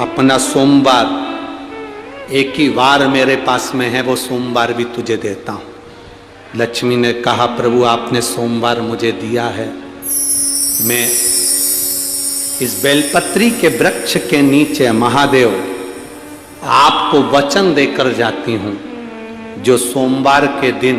अपना सोमवार एक ही वार मेरे पास में है, वो सोमवार भी तुझे देता हूं। लक्ष्मी ने कहा, प्रभु आपने सोमवार मुझे दिया है, मैं इस बेलपत्री के वृक्ष के नीचे महादेव आपको वचन देकर जाती हूं, जो सोमवार के दिन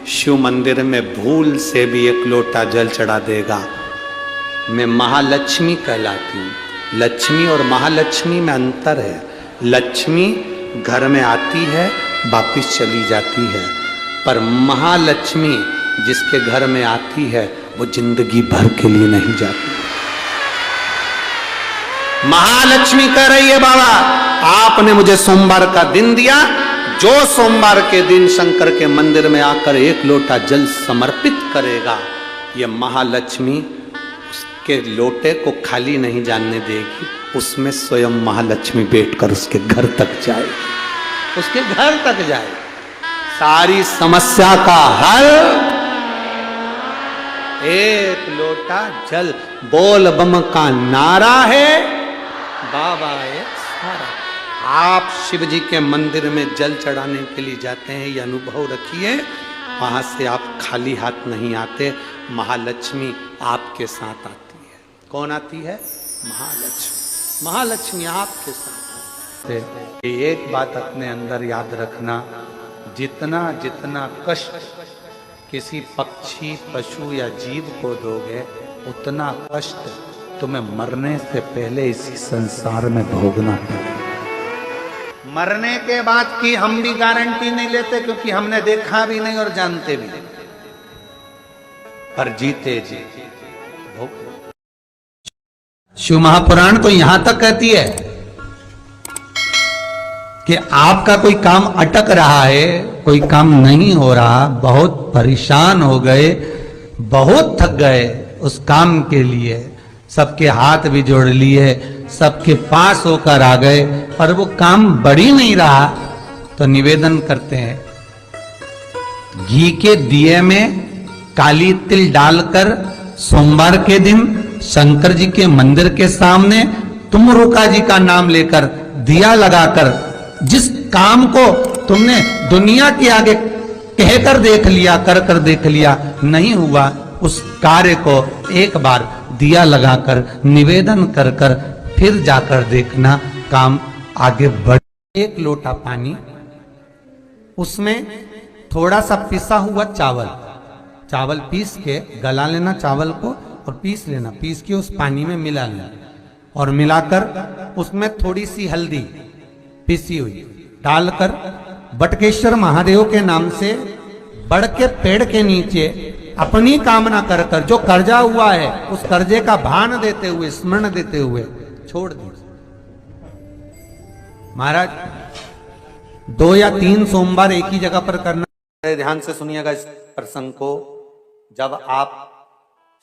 शिव मंदिर में भूल से भी एक लोटा जल चढ़ा देगा, मैं महालक्ष्मी कहलाती हूं। लक्ष्मी और महालक्ष्मी में अंतर है। लक्ष्मी घर में आती है, वापिस चली जाती है, पर महालक्ष्मी जिसके घर में आती है वो जिंदगी भर के लिए नहीं जाती। महालक्ष्मी कह रही है, बाबा आपने मुझे सोमवार का दिन दिया, जो सोमवार के दिन शंकर के मंदिर में आकर एक लोटा जल समर्पित करेगा, ये महालक्ष्मी उसके लोटे को खाली नहीं जाने देगी, उसमें स्वयं महालक्ष्मी बैठकर उसके घर तक जाए, उसके घर तक जाए, सारी समस्या का हल एक लोटा जल। बोल बम का नारा है, बाबा एक सारा। आप शिव जी के मंदिर में जल चढ़ाने के लिए जाते हैं, ये अनुभव रखिए, वहां से आप खाली हाथ नहीं आते, महालक्ष्मी आपके साथ आती है। कौन आती है? महालक्ष्मी। महालक्ष्मी आपके साथ आती है। एक बात अपने अंदर याद रखना, जितना जितना कष्ट किसी पक्षी पशु या जीव को दोगे, उतना कष्ट तुम्हें मरने से पहले इसी संसार में भोगना पड़ेगा। मरने के बाद की हम भी गारंटी नहीं लेते, क्योंकि हमने देखा भी नहीं और जानते भी नहीं, पर जीते जी भोग। शिव महापुराण तो यहां तक कहती है कि आपका कोई काम अटक रहा है, कोई काम नहीं हो रहा, बहुत परेशान हो गए, बहुत थक गए उस काम के लिए, सबके हाथ भी जोड़ लिए, सबके पास होकर आ गए, पर वो काम बढ़ ही नहीं रहा, तो निवेदन करते हैं, घी के दिए में काली तिल डालकर सोमवार के दिन शंकर जी के मंदिर के सामने तुम रुका जी का नाम लेकर दिया लगाकर, जिस काम को तुमने दुनिया के आगे कहकर देख लिया, कर देख लिया, नहीं हुआ, उस कार्य को एक बार दिया लगाकर निवेदन कर फिर जाकर देखना, काम आगे बढ़। एक लोटा पानी, उसमें थोड़ा सा पिसा हुआ चावल पीस के गला लेना, चावल को और पीस लेना, पीस के उस पानी में मिला लेना, और मिलाकर उसमें थोड़ी सी हल्दी पिसी हुई डालकर बटकेश्वर महादेव के नाम से बड़ के पेड़ के नीचे अपनी कामना कर जो कर्जा हुआ है उस कर्जे का भान देते हुए, स्मरण देते हुए छोड़ दीजिए। महाराज 2 या 3 सोमवार एक ही जगह पर करना। ध्यान से सुनिएगा इस प्रसंग को। जब आप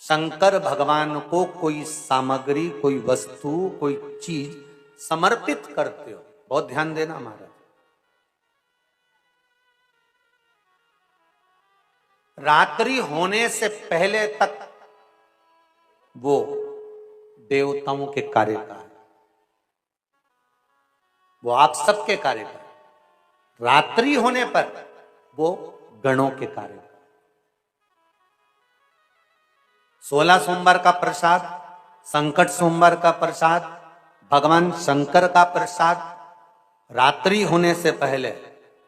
शंकर भगवान को कोई सामग्री, कोई वस्तु, कोई चीज समर्पित करते हो, बहुत ध्यान देना महाराज, रात्रि होने से पहले तक वो देवताओं के कार्य का है, वो आप सबके कार्य का है। रात्रि होने पर वो गणों के कार्य का। 16 सोमवार का प्रसाद, संकट सोमवार का प्रसाद, भगवान शंकर का प्रसाद रात्रि होने से पहले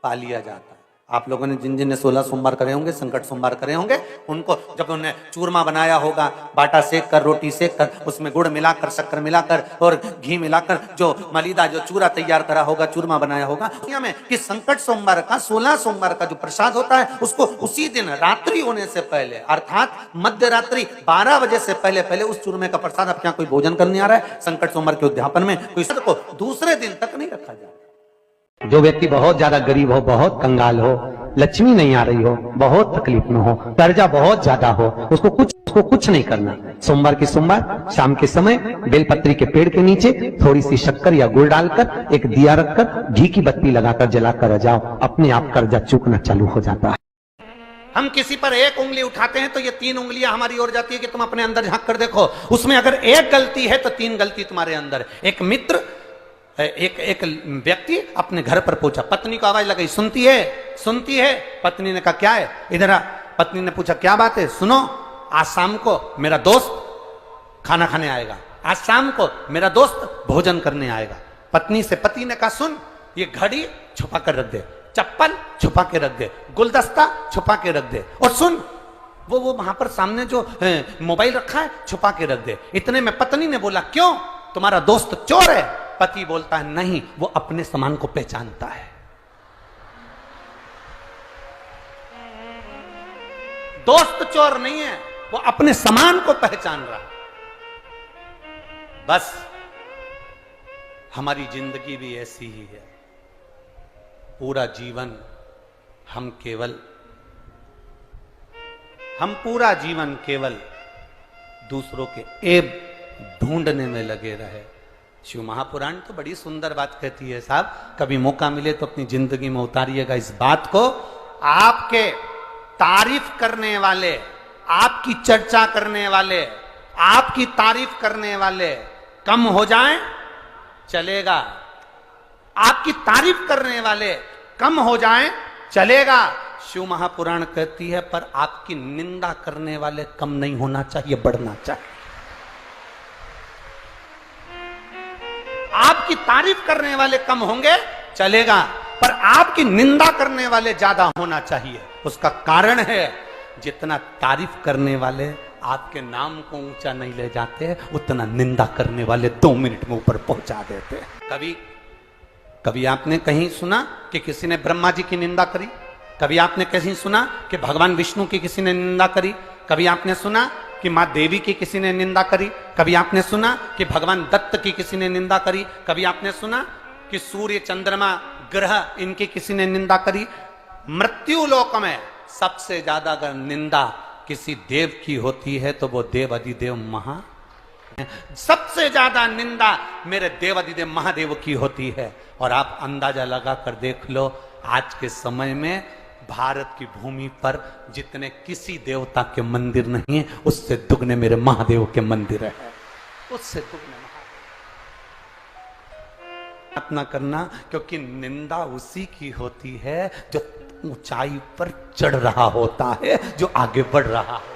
पा लिया जाता है। आप लोगों ने जिन ने 16 सोमवार करे होंगे, संकट सोमवार करे होंगे, उनको जब उन्होंने चूरमा बनाया होगा, बाटा सेक कर, रोटी सेक कर, उसमें गुड़ मिलाकर, शक्कर मिलाकर और घी मिलाकर जो मलीदा, जो चूरा तैयार करा होगा, चूरमा बनाया होगा, दुनिया में कि संकट सोमवार का, 16 सोमवार का जो प्रसाद होता है, उसको उसी दिन रात्रि होने से पहले, अर्थात मध्य रात्रि 12 बजे से पहले उस चूरमे का प्रसाद, अब क्या कोई भोजन करने आ रहा है संकट सोमवार के उद्यापन में, कोई को दूसरे दिन तक नहीं रखा जाए। जो व्यक्ति बहुत ज्यादा गरीब हो, बहुत कंगाल हो, लक्ष्मी नहीं आ रही हो, बहुत तकलीफ में हो, कर्जा बहुत ज्यादा हो, उसको कुछ नहीं करना। सोमवार की सोमवार शाम के समय बेलपत्री के पेड़ के नीचे थोड़ी सी शक्कर या गुड़ डालकर एक दिया रखकर घी की बत्ती लगाकर जलाकर जाओ, अपने आप कर्जा चूकना चालू हो जाता है। हम किसी पर एक उंगली उठाते हैं तो ये 3 उंगलियां हमारी ओर जाती है कि तुम अपने अंदर झांक कर देखो, उसमें अगर एक गलती है तो 3 गलती तुम्हारे अंदर। एक मित्र एक एक व्यक्ति अपने घर पर पहुंचा, पत्नी को आवाज लगाई, सुनती है, सुनती है। पत्नी ने कहा क्या है, इधर आ। पत्नी ने पूछा क्या बात है, सुनो, आज शाम को मेरा दोस्त खाना खाने आएगा, आज शाम को मेरा दोस्त भोजन करने आएगा। पत्नी से पति ने कहा सुन, ये घड़ी छुपा कर रख दे, चप्पल छुपा के रख दे, गुलदस्ता छुपा के रख दे, और सुन वो वहां पर सामने जो मोबाइल रखा है छुपा के रख दे। इतने में पत्नी ने बोला क्यों, तुम्हारा दोस्त चोर है? पति बोलता है नहीं, वो अपने सामान को पहचानता है। दोस्त चोर नहीं है, वो अपने सामान को पहचान रहा। बस हमारी जिंदगी भी ऐसी ही है। पूरा जीवन हम पूरा जीवन केवल दूसरों के ऐब ढूंढने में लगे रहे। शिव महापुराण तो बड़ी सुंदर बात कहती है साहब, कभी मौका मिले तो अपनी जिंदगी में उतारिएगा इस बात को। आपके तारीफ करने वाले, आपकी चर्चा करने वाले, आपकी तारीफ करने वाले कम हो जाएं चलेगा, आपकी तारीफ करने वाले कम हो जाएं चलेगा। शिव महापुराण कहती है पर आपकी निंदा करने वाले कम नहीं होना चाहिए, बढ़ना चाहिए। आपकी तारीफ करने वाले कम होंगे चलेगा, पर आपकी निंदा करने वाले ज्यादा होना चाहिए। उसका कारण है जितना तारीफ करने वाले आपके नाम को ऊंचा नहीं ले जाते, उतना निंदा करने वाले 2 मिनट में ऊपर पहुंचा देते। कभी आपने कहीं सुना कि किसी ने ब्रह्मा जी की निंदा करी? कभी आपने कहीं सुना कि भगवान विष्णु की किसी ने निंदा करी? कभी आपने सुना कि मां देवी की किसी ने निंदा करी? कभी आपने सुना कि भगवान दत्त की किसी ने निंदा करी? कभी आपने सुना कि सूर्य चंद्रमा ग्रह इनकी किसी ने निंदा करी? मृत्यु लोक में सबसे ज्यादा अगर निंदा किसी देव की होती है तो वो देव अधिदेव महा, सबसे ज्यादा निंदा मेरे देव अधिदेव महादेव की होती है। और आप अंदाजा लगा कर देख लो, आज के समय में भारत की भूमि पर जितने किसी देवता के मंदिर नहीं है, उससे दुगने मेरे महादेव के मंदिर है, उससे दुगने महादेव करना, क्योंकि निंदा उसी की होती है जो ऊंचाई पर चढ़ रहा होता है, जो आगे बढ़ रहा हो।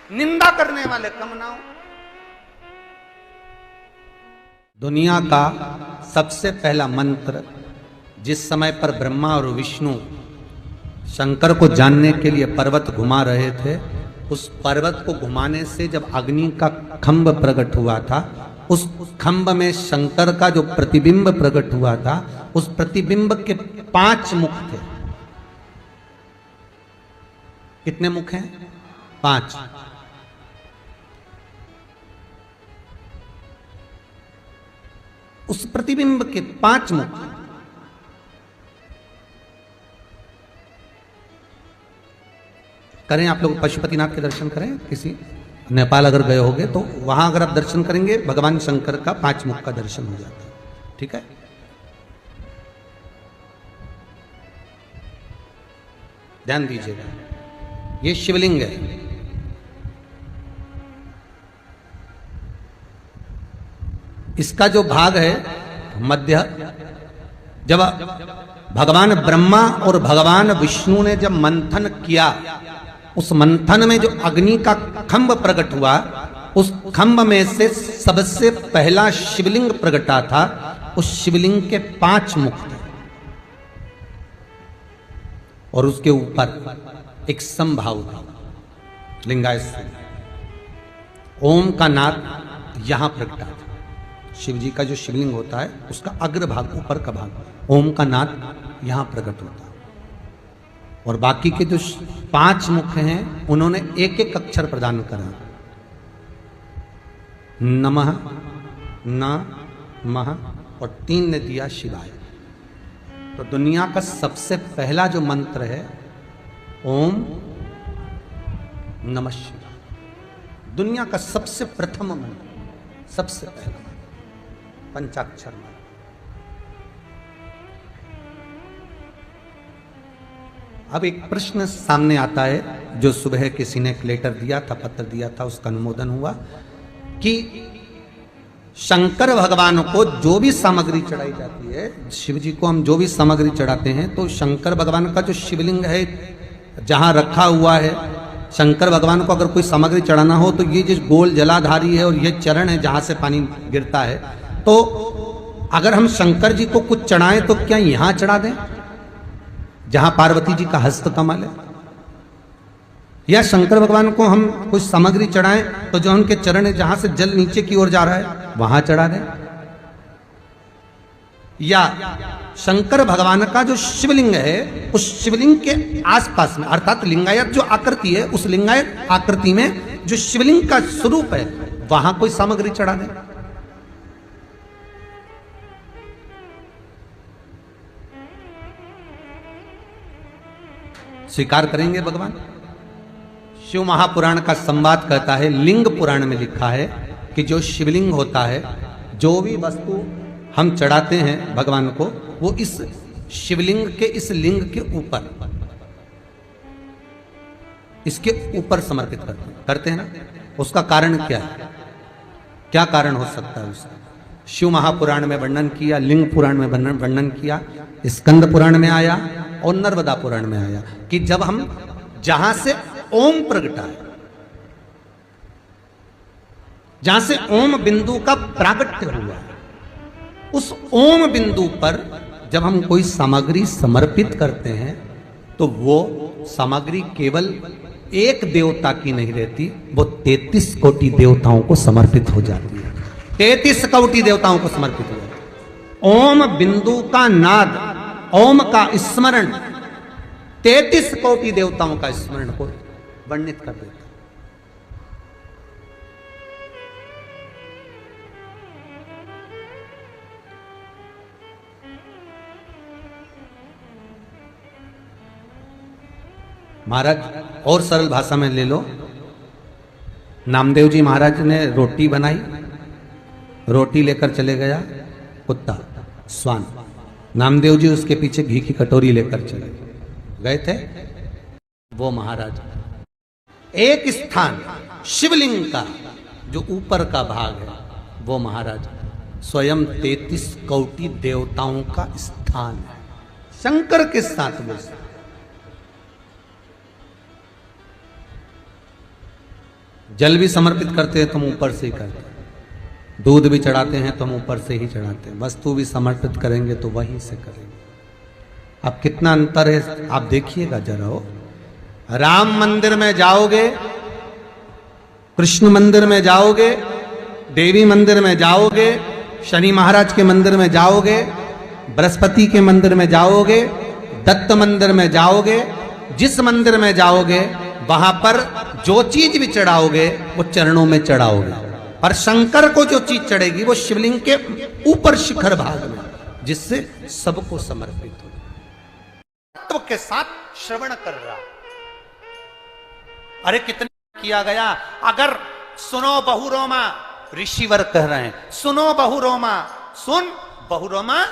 निंदा करने वाले कम ना हो। दुनिया का सबसे पहला मंत्र जिस समय पर ब्रह्मा और विष्णु शंकर को जानने के लिए पर्वत घुमा रहे थे, उस पर्वत को घुमाने से जब अग्नि का खंभ प्रकट हुआ था, उस खंभ में शंकर का जो प्रतिबिंब प्रकट हुआ था, उस प्रतिबिंब के 5 मुख थे। कितने मुख हैं? 5। उस प्रतिबिंब के 5 मुख, करें आप लोग पशुपतिनाथ के दर्शन करें, किसी नेपाल अगर गए होंगे तो वहां अगर आप दर्शन करेंगे भगवान शंकर का 5 मुख का दर्शन हो जाता है। ठीक है, ध्यान दीजिएगा, ये शिवलिंग है। इसका जो भाग है मध्य, जब भगवान ब्रह्मा और भगवान विष्णु ने जब मंथन किया, उस मंथन में जो अग्नि का खंभ प्रकट हुआ, उस खंभ में से सबसे पहला शिवलिंग प्रकटा था। उस शिवलिंग के 5 मुख थे और उसके ऊपर एक समभाव था, लिंगायत। ओम का नाद यहां प्रकटा था। शिव जी का जो शिवलिंग होता है उसका अग्रभाग, ऊपर का भाग, ओम का नाद यहां प्रकट होता है। और बाकी के जो 5 मुख हैं उन्होंने एक एक अक्षर प्रदान करा, नमः, न मह, और 3 ने दिया शिवाय। तो दुनिया का सबसे पहला जो मंत्र है ओम नमः शिवाय, दुनिया का सबसे प्रथम मंत्र, सबसे पहला पंचाक्षर मंत्र। अब एक प्रश्न सामने आता है जो सुबह किसी ने एक लेटर दिया था, पत्र दिया था, उसका अनुमोदन हुआ कि शंकर भगवान को जो भी सामग्री चढ़ाई जाती है, शिव जी को हम जो भी सामग्री चढ़ाते हैं, तो शंकर भगवान का जो शिवलिंग है जहां रखा हुआ है, शंकर भगवान को अगर कोई सामग्री चढ़ाना हो तो ये जो गोल जलाधारी है और ये चरण है जहां से पानी गिरता है, तो अगर हम शंकर जी को कुछ चढ़ाएं तो क्या यहां चढ़ा दें जहां पार्वती जी का हस्त कमल है, या शंकर भगवान को हम कुछ सामग्री चढ़ाएं तो जो उनके चरण है जहां से जल नीचे की ओर जा रहा है वहां चढ़ा दें, या शंकर भगवान का जो शिवलिंग है उस शिवलिंग के आसपास में, अर्थात लिंगायत जो आकृति है उस लिंगायत आकृति में जो शिवलिंग का स्वरूप है वहां कोई सामग्री चढ़ा दें। स्वीकार करेंगे भगवान? शिव महापुराण का संवाद कहता है, लिंग पुराण में लिखा है कि जो शिवलिंग होता है, जो भी वस्तु हम चढ़ाते हैं भगवान को, वो इस शिवलिंग के इस लिंग के ऊपर, इसके ऊपर समर्पित करते हैं ना। उसका कारण क्या है? क्या कारण हो सकता है उसका? शिव महापुराण में वर्णन किया, लिंग पुराण में वर्णन किया, स्कंद पुराण में आया और नर्मदा पुराण में आया कि जब हम जहां से ओम प्रगटा है, जहां से ओम बिंदु का प्रागट्य हुआ है, उस ओम बिंदु पर जब हम कोई सामग्री समर्पित करते हैं तो वो सामग्री केवल एक देवता की नहीं रहती, वो 33 कोटि देवताओं को समर्पित हो जाती है। 33 कोटि देवताओं को समर्पित हो जाती है। ओम बिंदु का नाद, ओम का स्मरण 33 कोटि देवताओं का स्मरण को वर्णित कर देता है। महाराज और सरल भाषा में ले लो, नामदेव जी महाराज ने रोटी बनाई, रोटी लेकर चले गया कुत्ता स्वान, नामदेव जी उसके पीछे घी की कटोरी लेकर चले गए थे। वो महाराज एक स्थान शिवलिंग का जो ऊपर का भाग है, वो महाराज स्वयं 33 कोटि देवताओं का स्थान है, शंकर के साथ में। जल भी समर्पित करते हैं तो हम ऊपर से ही करते हैं, दूध भी चढ़ाते हैं तो हम ऊपर से ही चढ़ाते हैं, वस्तु भी समर्पित करेंगे तो वहीं से करेंगे। अब कितना अंतर है आप देखिएगा जरा। हो राम मंदिर में जाओगे, कृष्ण मंदिर में जाओगे, देवी मंदिर में जाओगे, शनि महाराज के मंदिर में जाओगे, बृहस्पति के मंदिर में जाओगे, दत्त मंदिर में जाओगे, जिस मंदिर में जाओगे वहां पर जो चीज भी चढ़ाओगे वो चरणों में चढ़ाओगे, पर शंकर को जो चीज चढ़ेगी वो शिवलिंग के ऊपर शिखर भाग में, जिससे सबको समर्पित हो। तत्व के साथ श्रवण कर रहा, अरे कितना किया गया। अगर सुनो बहुरोमा, ऋषिवर कह रहे हैं, सुनो बहुरोमा, सुन बहुरोमा,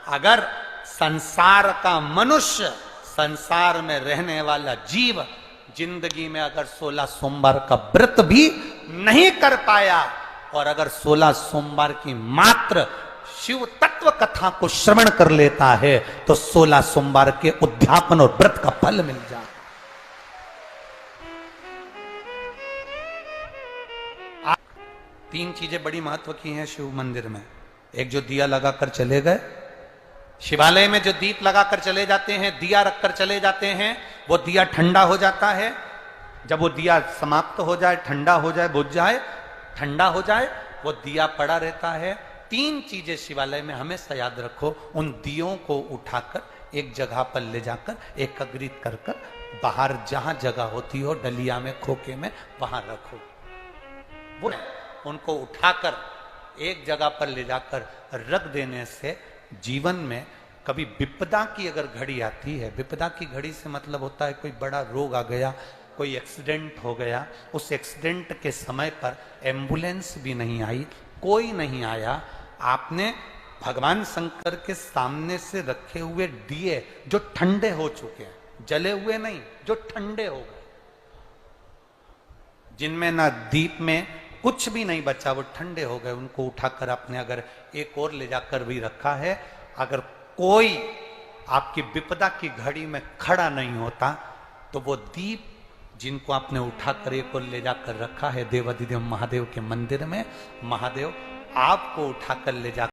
अगर संसार का मनुष्य, संसार में रहने वाला जीव जिंदगी में अगर 16 सोमवार का व्रत भी नहीं कर पाया और अगर 16 सोमवार की मात्र शिव तत्व कथा को श्रवण कर लेता है तो 16 सोमवार के उद्यापन और व्रत का फल मिल जाए। तीन चीजें बड़ी महत्व की हैं शिव मंदिर में। एक जो दिया लगाकर चले गए, शिवालय में जो दीप लगाकर चले जाते हैं, दिया रखकर चले जाते हैं, वो दिया ठंडा हो जाता है। जब वो दिया समाप्त हो जाए, ठंडा हो जाए, बुझ जाए, ठंडा हो जाए, वो दिया पड़ा रहता है। तीन चीजें शिवालय में हमेशा याद रखो। उन दियों को उठाकर एक जगह पर ले जाकर एकत्रित कर कर बाहर जहां जगह होती हो, डलिया में, खोखे में, वहां रखो। वो उनको उठाकर एक जगह पर ले जाकर रख देने से जीवन में कभी विपदा की अगर घड़ी आती है, विपदा की घड़ी से मतलब होता है कोई बड़ा रोग आ गया, कोई एक्सीडेंट हो गया, उस एक्सीडेंट के समय पर एम्बुलेंस भी नहीं आई, कोई नहीं आया, आपने भगवान शंकर के सामने से रखे हुए दिए जो ठंडे हो चुके हैं, जले हुए नहीं, जो ठंडे हो गए, जिनमें ना दीप में कुछ भी नहीं बचा, वो ठंडे हो गए। उनको उठाकर आपने अगर एक और ले जाकर भी रखा है, अगर कोई आपकी विपदा की घड़ी में खड़ा नहीं होता तो वो दीप जिनको आपने उठाकर एक और ले जाकर रखा है देवाधिदेव महादेव के मंदिर में, महादेव आपको उठाकर ले जा